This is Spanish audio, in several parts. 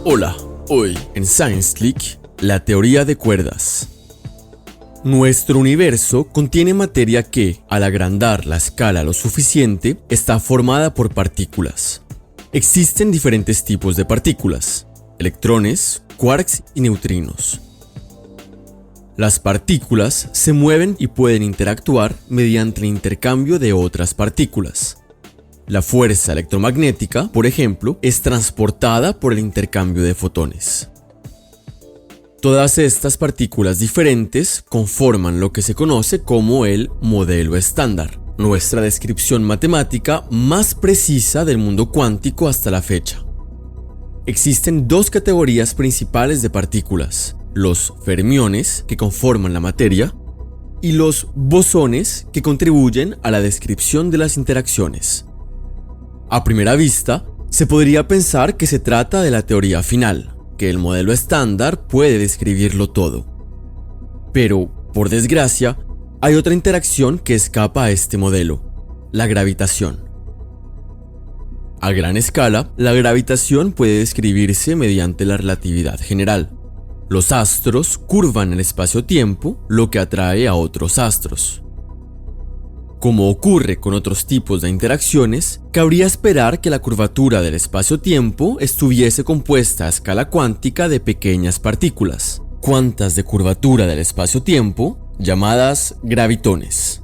Hola, hoy en Science Click, la teoría de cuerdas. Nuestro universo contiene materia que, al agrandar la escala lo suficiente, está formada por partículas. Existen diferentes tipos de partículas: electrones, quarks y neutrinos. Las partículas se mueven y pueden interactuar mediante el intercambio de otras partículas. La fuerza electromagnética, por ejemplo, es transportada por el intercambio de fotones. Todas estas partículas diferentes conforman lo que se conoce como el modelo estándar, nuestra descripción matemática más precisa del mundo cuántico hasta la fecha. Existen dos categorías principales de partículas: los fermiones, que conforman la materia, y los bosones, que contribuyen a la descripción de las interacciones. A primera vista, se podría pensar que se trata de la teoría final, que el modelo estándar puede describirlo todo. Pero, por desgracia, hay otra interacción que escapa a este modelo: la gravitación. A gran escala, la gravitación puede describirse mediante la relatividad general. Los astros curvan el espacio-tiempo, lo que atrae a otros astros. Como ocurre con otros tipos de interacciones, cabría esperar que la curvatura del espacio-tiempo estuviese compuesta a escala cuántica de pequeñas partículas, cuantas de curvatura del espacio-tiempo, llamadas gravitones.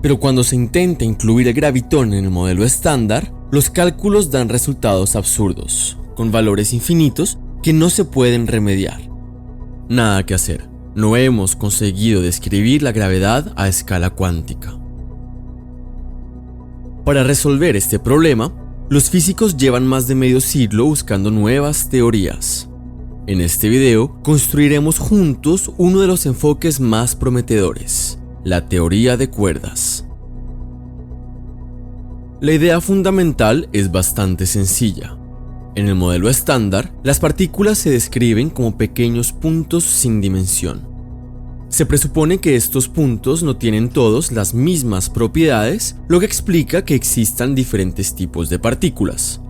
Pero cuando se intenta incluir el gravitón en el modelo estándar, los cálculos dan resultados absurdos, con valores infinitos que no se pueden remediar. Nada que hacer. No hemos conseguido describir la gravedad a escala cuántica. Para resolver este problema, los físicos llevan más de medio siglo buscando nuevas teorías. En este video construiremos juntos uno de los enfoques más prometedores: la teoría de cuerdas. La idea fundamental es bastante sencilla. En el modelo estándar, las partículas se describen como pequeños puntos sin dimensión. Se presupone que estos puntos no tienen todos las mismas propiedades, lo que explica que existan diferentes tipos de partículas.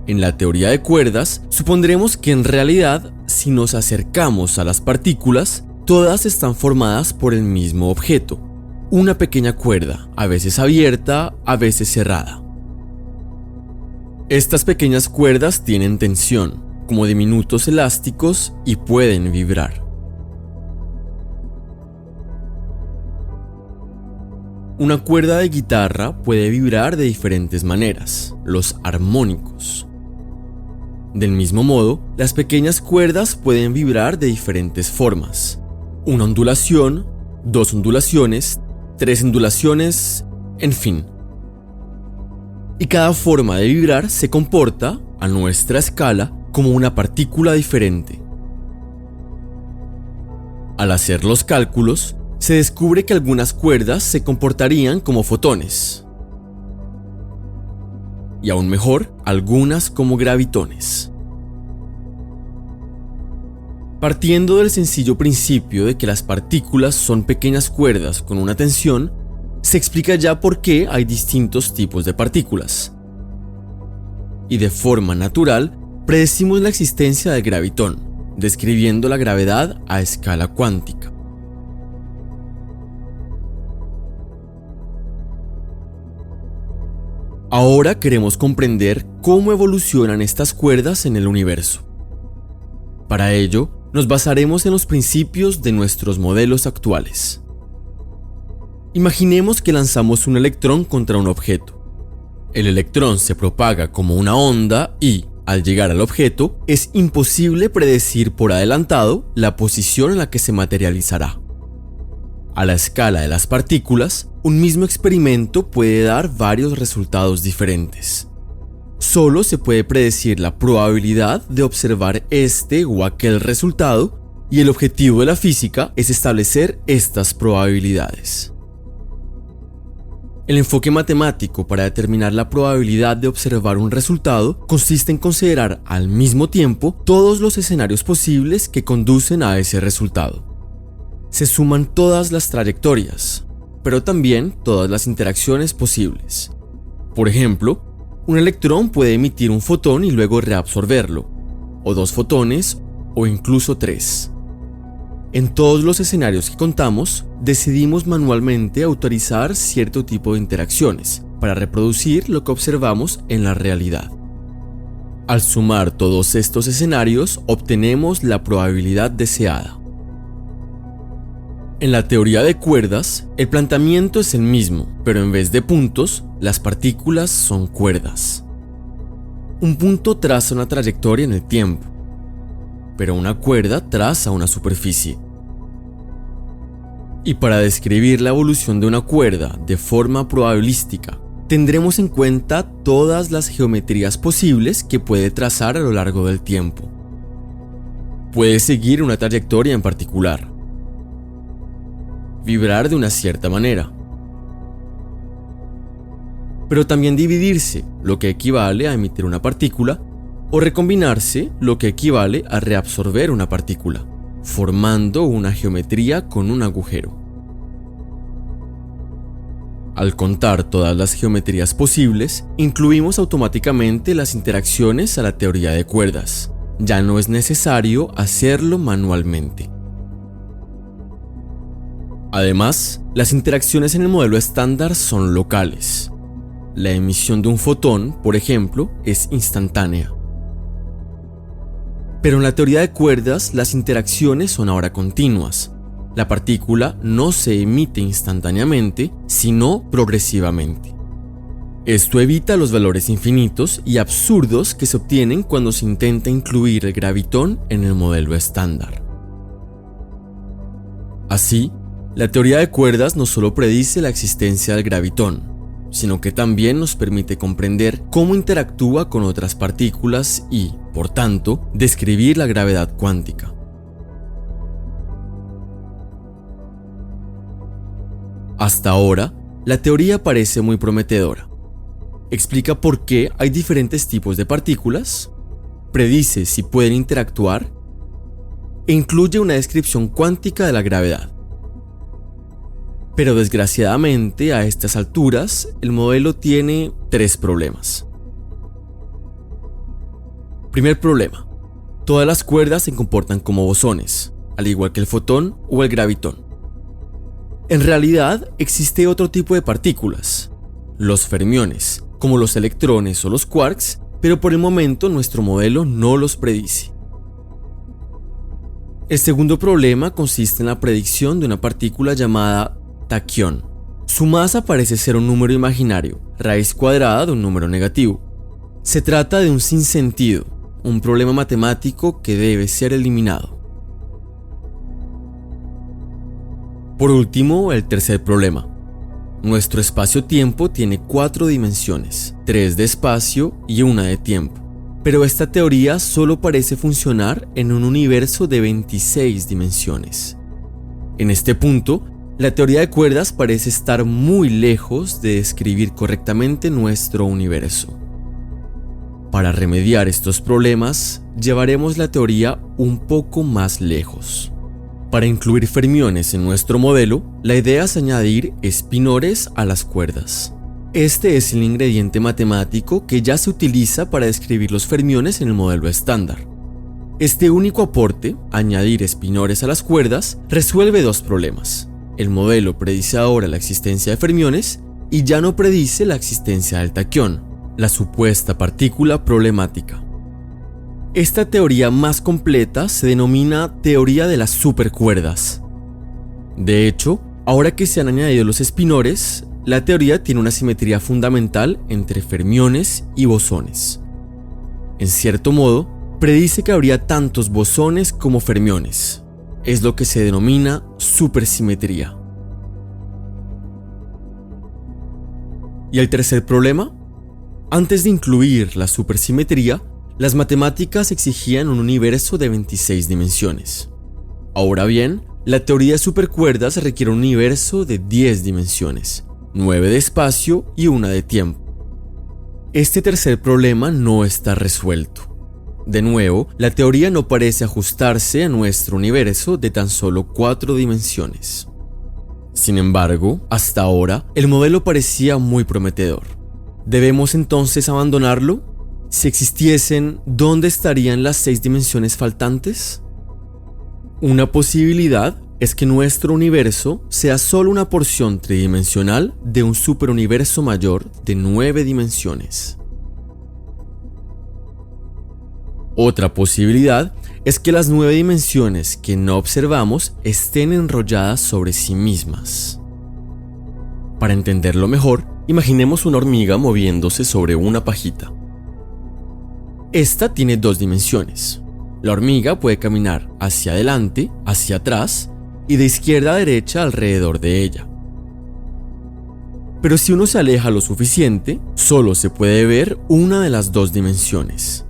En la teoría de cuerdas, supondremos que en realidad, si nos acercamos a las partículas, todas están formadas por el mismo objeto: una pequeña cuerda, a veces abierta, a veces cerrada. Estas pequeñas cuerdas tienen tensión, como diminutos elásticos, y pueden vibrar. Una cuerda de guitarra puede vibrar de diferentes maneras, los armónicos. Del mismo modo, las pequeñas cuerdas pueden vibrar de diferentes formas: una ondulación, dos ondulaciones, tres ondulaciones, en fin. Y cada forma de vibrar se comporta, a nuestra escala, como una partícula diferente. Al hacer los cálculos, se descubre que algunas cuerdas se comportarían como fotones. Y aún mejor, algunas como gravitones. Partiendo del sencillo principio de que las partículas son pequeñas cuerdas con una tensión, se explica ya por qué hay distintos tipos de partículas. Y de forma natural, predecimos la existencia del gravitón, describiendo la gravedad a escala cuántica. Ahora queremos comprender cómo evolucionan estas cuerdas en el universo. Para ello, nos basaremos en los principios de nuestros modelos actuales. Imaginemos que lanzamos un electrón contra un objeto. El electrón se propaga como una onda y, al llegar al objeto, es imposible predecir por adelantado la posición en la que se materializará. A la escala de las partículas, un mismo experimento puede dar varios resultados diferentes. Solo se puede predecir la probabilidad de observar este o aquel resultado, y el objetivo de la física es establecer estas probabilidades. El enfoque matemático para determinar la probabilidad de observar un resultado consiste en considerar al mismo tiempo todos los escenarios posibles que conducen a ese resultado. Se suman todas las trayectorias, pero también todas las interacciones posibles. Por ejemplo, Un electrón puede emitir un fotón y luego reabsorberlo, o 2 fotones, o incluso 3. En todos los escenarios que contamos, decidimos manualmente autorizar cierto tipo de interacciones para reproducir lo que observamos en la realidad. Al sumar todos estos escenarios, obtenemos la probabilidad deseada. En la teoría de cuerdas, el planteamiento es el mismo, pero en vez de puntos, las partículas son cuerdas. Un punto traza una trayectoria en el tiempo, pero una cuerda traza una superficie. Y para describir la evolución de una cuerda de forma probabilística, tendremos en cuenta todas las geometrías posibles que puede trazar a lo largo del tiempo. Puede seguir una trayectoria en particular, vibrar de una cierta manera, pero también dividirse, lo que equivale a emitir una partícula, o recombinarse, lo que equivale a reabsorber una partícula, formando una geometría con un agujero. Al contar todas las geometrías posibles, incluimos automáticamente las interacciones a la teoría de cuerdas. Ya no es necesario hacerlo manualmente. Además, las interacciones en el modelo estándar son locales. La emisión de un fotón, por ejemplo, es instantánea. Pero en la teoría de cuerdas, las interacciones son ahora continuas. La partícula no se emite instantáneamente, sino progresivamente. Esto evita los valores infinitos y absurdos que se obtienen cuando se intenta incluir el gravitón en el modelo estándar. Así, la teoría de cuerdas no solo predice la existencia del gravitón, sino que también nos permite comprender cómo interactúa con otras partículas y, por tanto, describir la gravedad cuántica. Hasta ahora, la teoría parece muy prometedora. Explica por qué hay diferentes tipos de partículas, predice si pueden interactuar e incluye una descripción cuántica de la gravedad. Pero desgraciadamente, a estas alturas, el modelo tiene 3 problemas. Primer problema: todas las cuerdas se comportan como bosones, al igual que el fotón o el gravitón. En realidad, existe otro tipo de partículas, los fermiones, como los electrones o los quarks, pero por el momento nuestro modelo no los predice. El segundo problema consiste en la predicción de una partícula llamada taquión. Su masa parece ser un número imaginario, raíz cuadrada de un número negativo. Se trata de un sinsentido, un problema matemático que debe ser eliminado. Por último, el tercer problema. Nuestro espacio-tiempo tiene 4 dimensiones, 3 de espacio y 1 de tiempo. Pero esta teoría solo parece funcionar en un universo de 26 dimensiones. En este punto, la teoría de cuerdas parece estar muy lejos de describir correctamente nuestro universo. Para remediar estos problemas, llevaremos la teoría un poco más lejos. Para incluir fermiones en nuestro modelo, la idea es añadir espinores a las cuerdas. Este es el ingrediente matemático que ya se utiliza para describir los fermiones en el modelo estándar. Este único aporte, añadir espinores a las cuerdas, resuelve 2 problemas. El modelo predice ahora la existencia de fermiones y ya no predice la existencia del taquión, la supuesta partícula problemática. Esta teoría más completa se denomina teoría de las supercuerdas. De hecho, ahora que se han añadido los espinores, la teoría tiene una simetría fundamental entre fermiones y bosones. En cierto modo, predice que habría tantos bosones como fermiones. Es lo que se denomina supersimetría. ¿Y el tercer problema? Antes de incluir la supersimetría, las matemáticas exigían un universo de 26 dimensiones. Ahora bien, la teoría de supercuerdas requiere un universo de 10 dimensiones, 9 de espacio y 1 de tiempo. Este tercer problema no está resuelto. De nuevo, la teoría no parece ajustarse a nuestro universo de tan solo 4 dimensiones. Sin embargo, hasta ahora, el modelo parecía muy prometedor. ¿Debemos entonces abandonarlo? Si existiesen, ¿dónde estarían las 6 dimensiones faltantes? Una posibilidad es que nuestro universo sea solo una porción tridimensional de un superuniverso mayor de 9 dimensiones. Otra posibilidad es que las 9 dimensiones que no observamos estén enrolladas sobre sí mismas. Para entenderlo mejor, imaginemos una hormiga moviéndose sobre una pajita. Esta tiene 2 dimensiones. La hormiga puede caminar hacia adelante, hacia atrás y de izquierda a derecha alrededor de ella. Pero si uno se aleja lo suficiente, solo se puede ver una de las 2 dimensiones.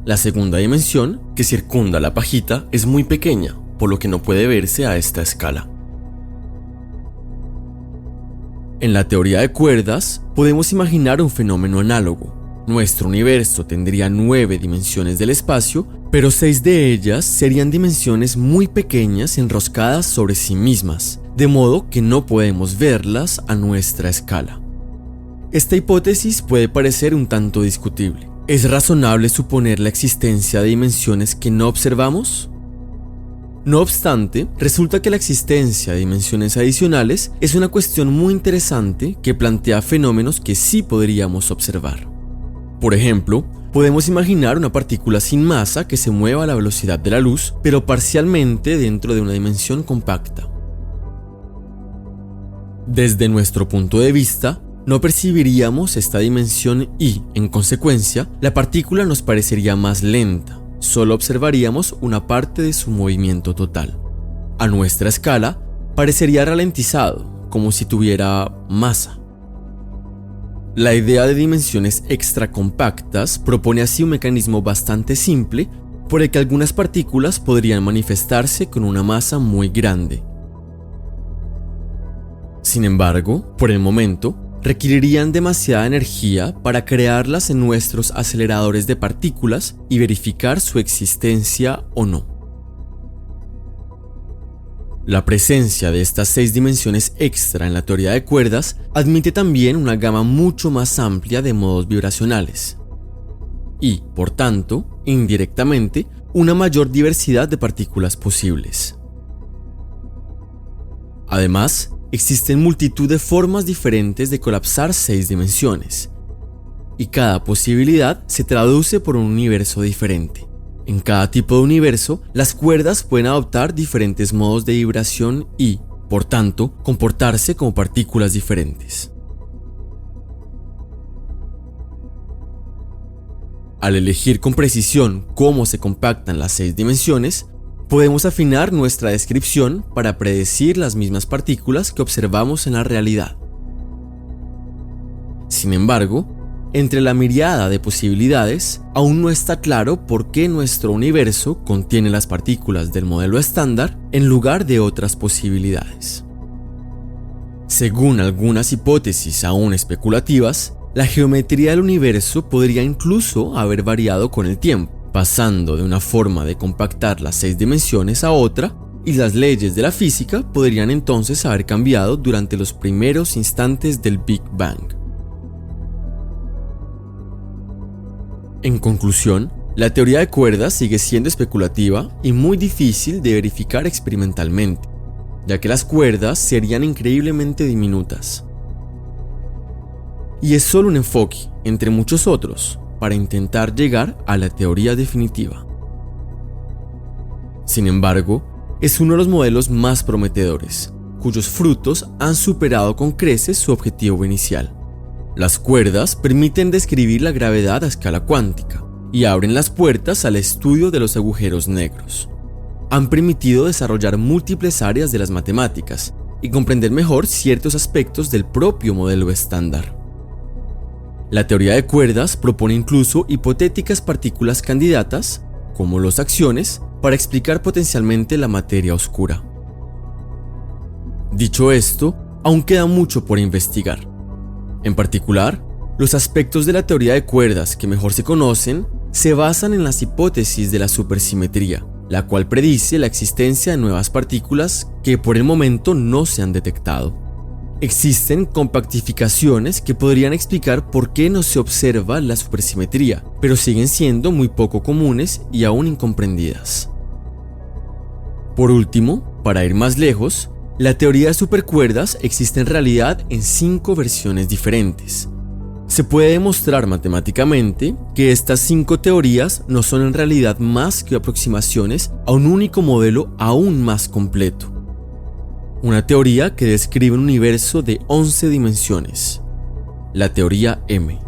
La segunda dimensión, que circunda la pajita, es muy pequeña, por lo que no puede verse a esta escala. En la teoría de cuerdas, podemos imaginar un fenómeno análogo. Nuestro universo tendría 9 dimensiones del espacio, pero 6 de ellas serían dimensiones muy pequeñas enroscadas sobre sí mismas, de modo que no podemos verlas a nuestra escala. Esta hipótesis puede parecer un tanto discutible. ¿Es razonable suponer la existencia de dimensiones que no observamos? No obstante, resulta que la existencia de dimensiones adicionales es una cuestión muy interesante que plantea fenómenos que sí podríamos observar. Por ejemplo, podemos imaginar una partícula sin masa que se mueva a la velocidad de la luz, pero parcialmente dentro de una dimensión compacta. Desde nuestro punto de vista, no percibiríamos esta dimensión y, en consecuencia, la partícula nos parecería más lenta. Solo observaríamos una parte de su movimiento total. A nuestra escala, parecería ralentizado, como si tuviera masa. La idea de dimensiones extracompactas propone así un mecanismo bastante simple por el que algunas partículas podrían manifestarse con una masa muy grande. Sin embargo, por el momento, requerirían demasiada energía para crearlas en nuestros aceleradores de partículas y verificar su existencia o no. La presencia de estas 6 dimensiones extra en la teoría de cuerdas admite también una gama mucho más amplia de modos vibracionales y, por tanto, indirectamente, una mayor diversidad de partículas posibles. Además, existen multitud de formas diferentes de colapsar 6 dimensiones, y cada posibilidad se traduce por un universo diferente. En cada tipo de universo, las cuerdas pueden adoptar diferentes modos de vibración y, por tanto, comportarse como partículas diferentes. Al elegir con precisión cómo se compactan las 6 dimensiones, podemos afinar nuestra descripción para predecir las mismas partículas que observamos en la realidad. Sin embargo, entre la miríada de posibilidades, aún no está claro por qué nuestro universo contiene las partículas del modelo estándar en lugar de otras posibilidades. Según algunas hipótesis aún especulativas, la geometría del universo podría incluso haber variado con el tiempo, pasando de una forma de compactar las 6 dimensiones a otra, y las leyes de la física podrían entonces haber cambiado durante los primeros instantes del Big Bang. En conclusión, la teoría de cuerdas sigue siendo especulativa y muy difícil de verificar experimentalmente, ya que las cuerdas serían increíblemente diminutas. Y es solo un enfoque, entre muchos otros, para intentar llegar a la teoría definitiva. Sin embargo, es uno de los modelos más prometedores, cuyos frutos han superado con creces su objetivo inicial. Las cuerdas permiten describir la gravedad a escala cuántica y abren las puertas al estudio de los agujeros negros. Han permitido desarrollar múltiples áreas de las matemáticas y comprender mejor ciertos aspectos del propio modelo estándar. La teoría de cuerdas propone incluso hipotéticas partículas candidatas, como los axiones, para explicar potencialmente la materia oscura. Dicho esto, aún queda mucho por investigar. En particular, los aspectos de la teoría de cuerdas que mejor se conocen se basan en las hipótesis de la supersimetría, la cual predice la existencia de nuevas partículas que por el momento no se han detectado. Existen compactificaciones que podrían explicar por qué no se observa la supersimetría, pero siguen siendo muy poco comunes y aún incomprendidas. Por último, para ir más lejos, la teoría de supercuerdas existe en realidad en 5 versiones diferentes. Se puede demostrar matemáticamente que estas 5 teorías no son en realidad más que aproximaciones a un único modelo aún más completo. Una teoría que describe un universo de 11 dimensiones, la teoría M.